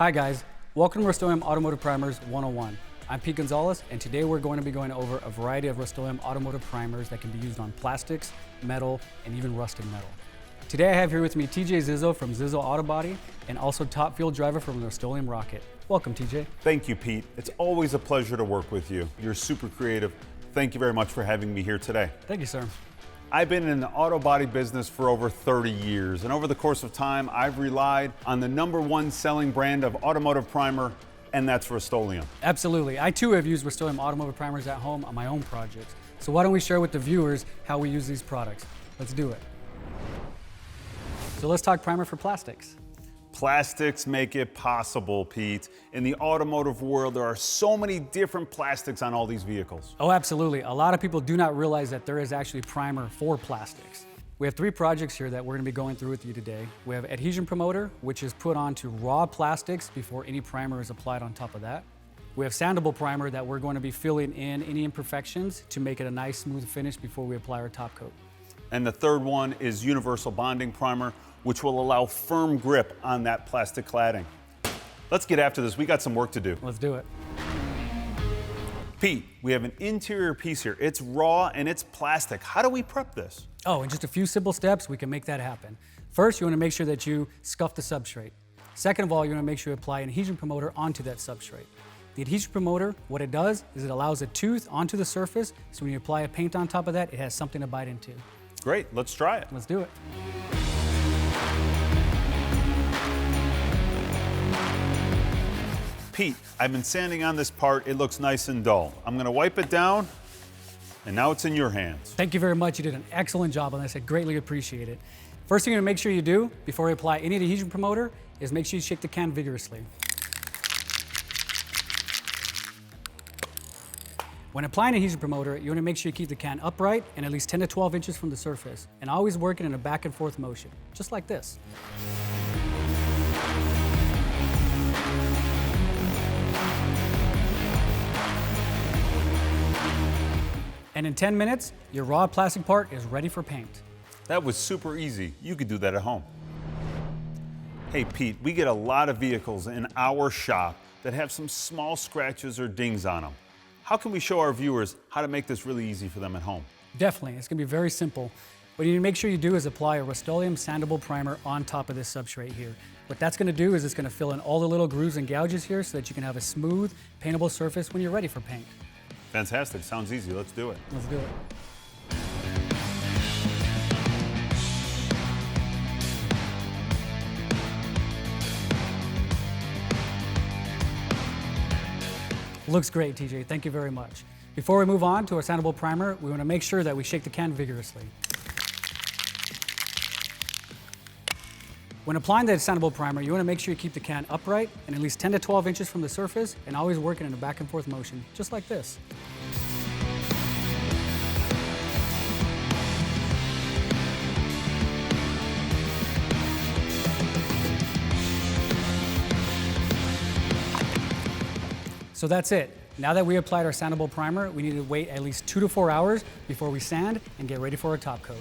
Hi guys, welcome to Rust-Oleum Automotive Primers 101. I'm Pete Gonzales, and today we're going to be going over a variety of Rust-Oleum automotive primers that can be used on plastics, metal, and even rusted metal. Today I have here with me TJ Zizzo from Zizzo Auto Body, and also Top Fuel Driver from the Rust-Oleum Rocket. Welcome, TJ. Thank you, Pete. It's always a pleasure to work with you. You're super creative. Thank you very much for having me here today. Thank you, sir. I've been in the auto body business for over 30 years, and over the course of time, I've relied on the #1 selling brand of automotive primer, and that's Rust-Oleum. Absolutely. I too have used Rust-Oleum automotive primers at home on my own projects. So why don't we share with the viewers how we use these products? Let's do it. So let's talk primer for plastics. Plastics make it possible, Pete. In the automotive world, there are so many different plastics on all these vehicles. Oh, absolutely. A lot of people do not realize that there is actually primer for plastics. We have 3 projects here that we're going to be going through with you today. We have Adhesion Promoter, which is put onto raw plastics before any primer is applied on top of that. We have Sandable Primer that we're going to be filling in any imperfections to make it a nice smooth finish before we apply our top coat. And the third one is Universal Bonding Primer, which will allow firm grip on that plastic cladding. Let's get after this. We got some work to do. Let's do it. Pete, we have an interior piece here. It's raw and it's plastic. How do we prep this? Oh, in just a few simple steps, we can make that happen. First, you want to make sure that you scuff the substrate. Second of all, you want to make sure you apply an adhesion promoter onto that substrate. The adhesion promoter, what it does is it allows a tooth onto the surface, so when you apply a paint on top of that, it has something to bite into. Great, let's try it. Let's do it. Pete, I've been sanding on this part. It looks nice and dull. I'm gonna wipe it down, and now it's in your hands. Thank you very much. You did an excellent job on this. I greatly appreciate it. First thing you're gonna make sure you do before you apply any adhesion promoter is make sure you shake the can vigorously. When applying adhesion promoter, you want to make sure you keep the can upright and at least 10 to 12 inches from the surface, and always working in a back and forth motion, just like this. And in 10 minutes, your raw plastic part is ready for paint. That was super easy. You could do that at home. Hey Pete, we get a lot of vehicles in our shop that have some small scratches or dings on them. How can we show our viewers how to make this really easy for them at home? Definitely, it's gonna be very simple. What you need to make sure you do is apply a Rust-Oleum Sandable Primer on top of this substrate here. What that's gonna do is it's gonna fill in all the little grooves and gouges here so that you can have a smooth, paintable surface when you're ready for paint. Fantastic, sounds easy, let's do it. Let's do it. Looks great, TJ. Thank you very much. Before we move on to our Sandable Primer, we want to make sure that we shake the can vigorously. When applying the Sandable Primer, you want to make sure you keep the can upright and at least 10 to 12 inches from the surface, and always working in a back and forth motion, just like this. So that's it. Now that we applied our Sandable Primer, we need to wait at least 2 to 4 hours before we sand and get ready for our top coat.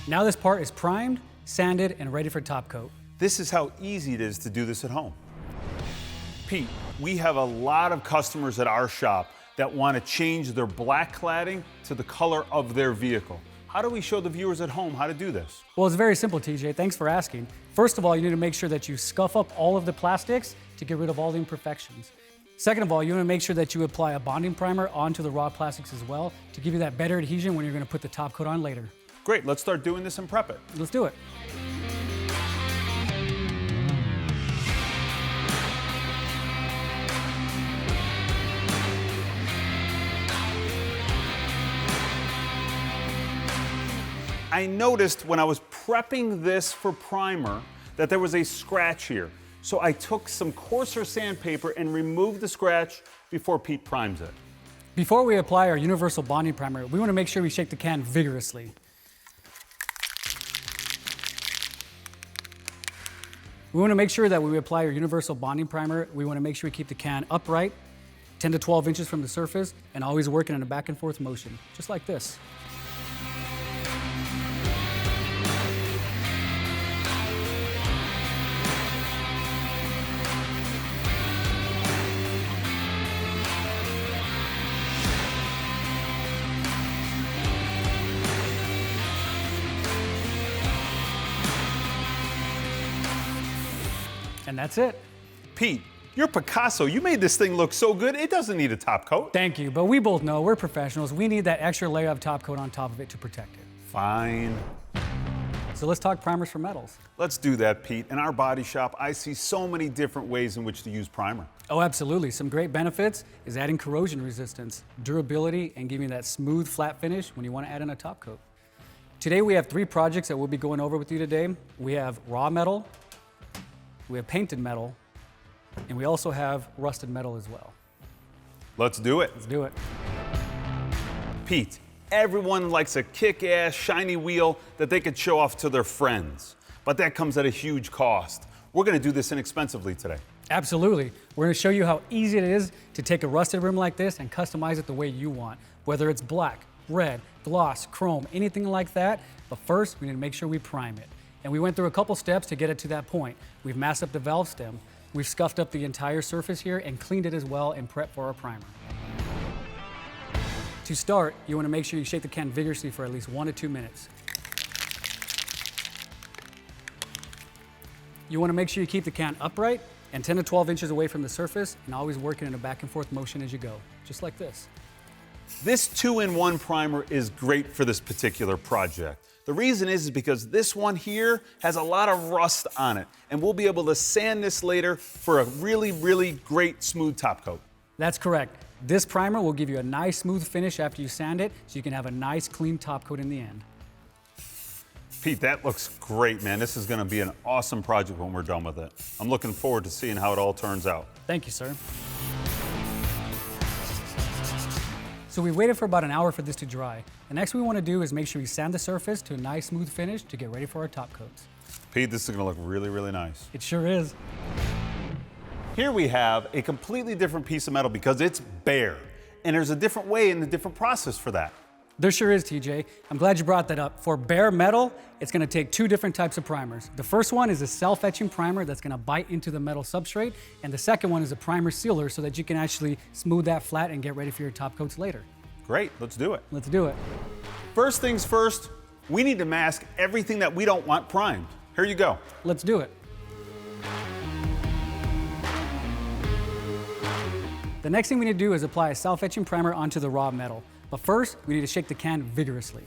Now this part is primed, sanded, and ready for top coat. This is how easy it is to do this at home. Pete, we have a lot of customers at our shop that want to change their black cladding to the color of their vehicle. How do we show the viewers at home how to do this? Well, it's very simple, TJ. Thanks for asking. First of all, you need to make sure that you scuff up all of the plastics to get rid of all the imperfections. Second of all, you want to make sure that you apply a bonding primer onto the raw plastics as well to give you that better adhesion when you're going to put the top coat on later. Great, let's start doing this and prep it. Let's do it. I noticed when I was prepping this for primer that there was a scratch here. So I took some coarser sandpaper and removed the scratch before Pete primes it. Before we apply our Universal Bonding Primer, we want to make sure we shake the can vigorously. We want to make sure that when we apply our Universal Bonding Primer, we want to make sure we keep the can upright, 10 to 12 inches from the surface, and always working in a back and forth motion, just like this. And that's it. Pete, you're Picasso. You made this thing look so good, it doesn't need a top coat. Thank you, but we both know we're professionals. We need that extra layer of top coat on top of it to protect it. Fine. So let's talk primers for metals. Let's do that, Pete. In our body shop, I see so many different ways in which to use primer. Oh, absolutely. Some great benefits is adding corrosion resistance, durability, and giving that smooth, flat finish when you want to add in a top coat. Today we have 3 projects that we'll be going over with you today. We have raw metal, we have painted metal, and we also have rusted metal as well. Let's do it. Let's do it. Pete, everyone likes a kick-ass, shiny wheel that they could show off to their friends. But that comes at a huge cost. We're gonna do this inexpensively today. Absolutely. We're going to show you how easy it is to take a rusted rim like this and customize it the way you want, whether it's black, red, gloss, chrome, anything like that. But first, we need to make sure we prime it. And we went through a couple steps to get it to that point. We've masked up the valve stem, we've scuffed up the entire surface here and cleaned it as well and prepped for our primer. To start, you want to make sure you shake the can vigorously for at least 1 to 2 minutes. You want to make sure you keep the can upright and 10 to 12 inches away from the surface and always working in a back and forth motion as you go, just like this. This 2-in-1 primer is great for this particular project. The reason is because this one here has a lot of rust on it, and we'll be able to sand this later for a really, really great smooth top coat. That's correct. This primer will give you a nice smooth finish after you sand it, so you can have a nice clean top coat in the end. Pete, that looks great, man. This is gonna be an awesome project when we're done with it. I'm looking forward to seeing how it all turns out. Thank you, sir. So we waited for about an hour for this to dry. The next we want to do is make sure we sand the surface to a nice smooth finish to get ready for our top coats. Pete, this is gonna look really, really nice. It sure is. Here we have a completely different piece of metal because it's bare, and there's a different way and a different process for that. There sure is, TJ. I'm glad you brought that up. For bare metal, it's gonna take 2 different types of primers. The first one is a self-etching primer that's gonna bite into the metal substrate, and the second one is a primer sealer so that you can actually smooth that flat and get ready for your top coats later. Great, let's do it. Let's do it. First things first, we need to mask everything that we don't want primed. Here you go. Let's do it. The next thing we need to do is apply a self-etching primer onto the raw metal. But first, we need to shake the can vigorously.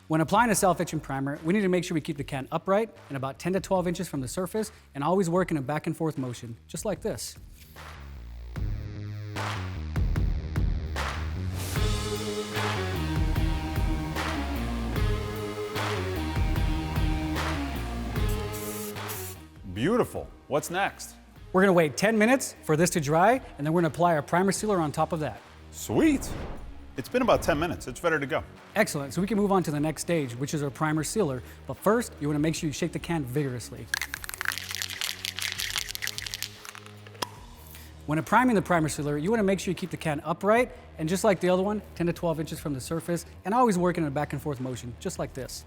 When applying a self-etching primer, we need to make sure we keep the can upright and about 10 to 12 inches from the surface and always work in a back and forth motion, just like this. Beautiful. What's next? We're gonna wait 10 minutes for this to dry, and then we're gonna apply our primer sealer on top of that. Sweet. It's been about 10 minutes. It's ready to go. Excellent, so we can move on to the next stage, which is our primer sealer. But first, you wanna make sure you shake the can vigorously. When priming the primer sealer, you wanna make sure you keep the can upright, and just like the other one, 10 to 12 inches from the surface, and always work in a back and forth motion, just like this.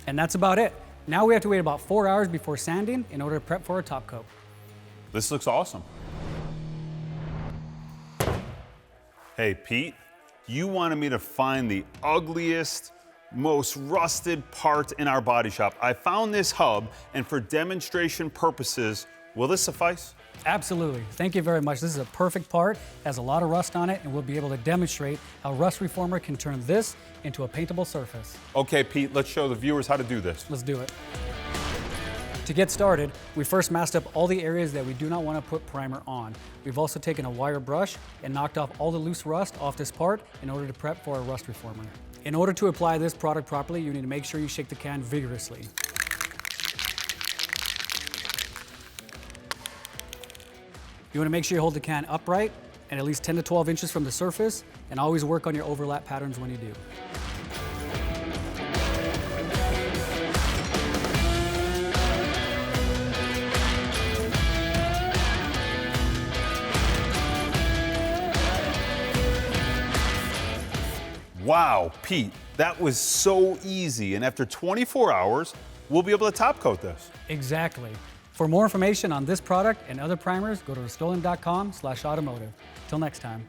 And that's about it. Now we have to wait about 4 hours before sanding in order to prep for our top coat. This looks awesome. Hey, Pete, you wanted me to find the ugliest, most rusted part in our body shop. I found this hub, and for demonstration purposes, will this suffice? Absolutely. Thank you very much. This is a perfect part, has a lot of rust on it, and we'll be able to demonstrate how Rust Reformer can turn this into a paintable surface. Okay, Pete, let's show the viewers how to do this. Let's do it. To get started, we first masked up all the areas that we do not want to put primer on. We've also taken a wire brush and knocked off all the loose rust off this part in order to prep for our Rust Reformer. In order to apply this product properly, you need to make sure you shake the can vigorously. You want to make sure you hold the can upright and at least 10 to 12 inches from the surface, and always work on your overlap patterns when you do. Wow, Pete, that was so easy, and after 24 hours, we'll be able to top coat this. Exactly. For more information on this product and other primers, go to rust-oleum.com/automotive. Till next time.